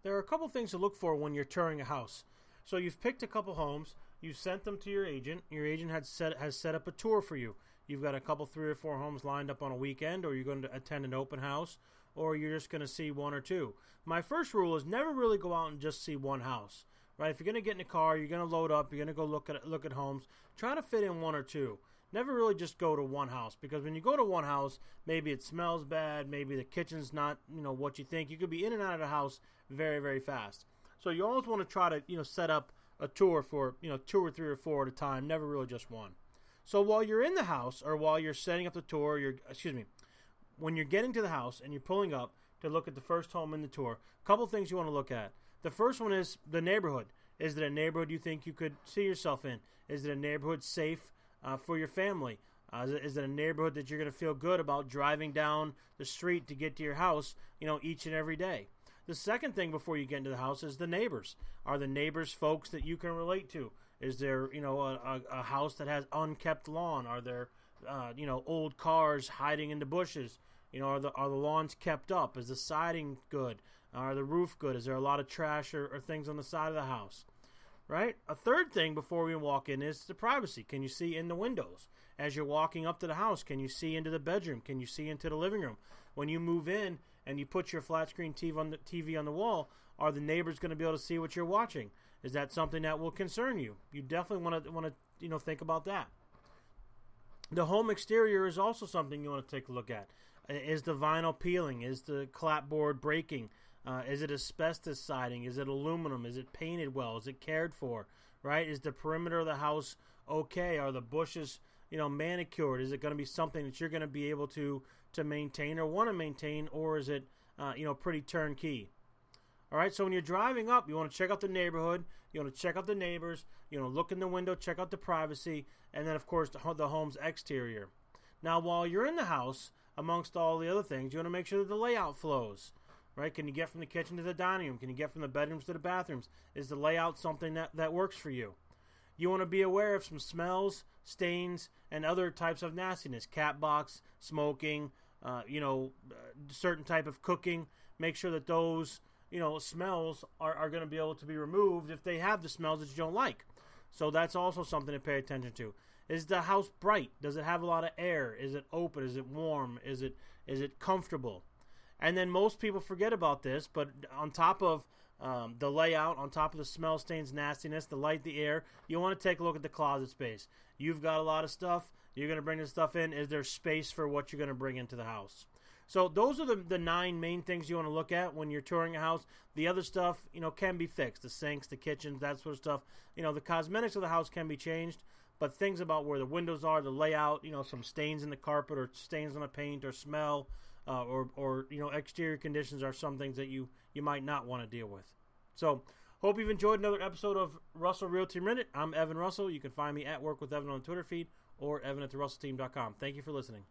There are a couple things to look for when you're touring a house. So you've picked a couple homes, you've sent them to your agent. Your agent has set up a tour for you. You've got a couple, 3 or 4 homes lined up on a weekend, or you're going to attend an open house, or you're just going to see 1 or 2. My first rule is never really go out and just see one house. Right? If you're going to get in a car, you're going to load up, you're going to go look at homes. Try to fit in 1 or 2. Never really just go to one house, because when you go to one house, maybe it smells bad, maybe the kitchen's not, what you think. You could be in and out of the house very, very fast. So you always want to try to, set up a tour for, 2 or 3 or 4 at a time, never really just one. So while you're in the house, or while you're setting up the tour, when you're getting to the house and you're pulling up to look at the first home in the tour, a couple things you want to look at. The first one is the neighborhood. Is it a neighborhood you think you could see yourself in? Is it a neighborhood safe for your family? Is it a neighborhood that you're going to feel good about driving down the street to get to your house, each and every day? The second thing before you get into the house is the neighbors. Are the neighbors folks that you can relate to? Is there, a house that has unkept lawn? Are there, old cars hiding in the bushes? Are the lawns kept up? Is the siding good? Are the roof good? Is there a lot of trash or things on the side of the house? Right? A third thing before we walk in is the privacy. Can you see in the windows? As you're walking up to the house, can you see into the bedroom? Can you see into the living room? When you move in and you put your flat screen TV on the wall, are the neighbors going to be able to see what you're watching? Is that something that will concern you? You definitely want to think about that. The home exterior is also something you want to take a look at. Is the vinyl peeling? Is the clapboard breaking? Is it asbestos siding? Is it aluminum? Is it painted well? Is it cared for? Right? Is the perimeter of the house okay? Are the bushes, manicured? Is it going to be something that you're going to be able to maintain or want to maintain, or is it, pretty turnkey? All right, so when you're driving up, you want to check out the neighborhood, you want to check out the neighbors, look in the window, check out the privacy, and then, of course, the home's exterior. Now, while you're in the house, amongst all the other things, you want to make sure that the layout flows. Right? Can you get from the kitchen to the dining room? Can you get from the bedrooms to the bathrooms? Is the layout something that works for you? You want to be aware of some smells, stains, and other types of nastiness. Cat box, smoking, certain type of cooking. Make sure that those, smells are going to be able to be removed if they have the smells that you don't like. So that's also something to pay attention to. Is the house bright? Does it have a lot of air? Is it open? Is it warm? Is it comfortable? And then most people forget about this, but on top of the layout, on top of the smell, stains, nastiness, the light, the air, you want to take a look at the closet space. You've got a lot of stuff. You're going to bring this stuff in. Is there space for what you're going to bring into the house? So those are the 9 main things you want to look at when you're touring a house. The other stuff, can be fixed. The sinks, the kitchens, that sort of stuff. The cosmetics of the house can be changed, but things about where the windows are, the layout, some stains in the carpet or stains on the paint or smell, or exterior conditions are some things that you might not want to deal with. So, hope you've enjoyed another episode of Russell Realty Minute. I'm Evan Russell. You can find me at Work with Evan on the Twitter feed or evan@therussellteam.com. Thank you for listening.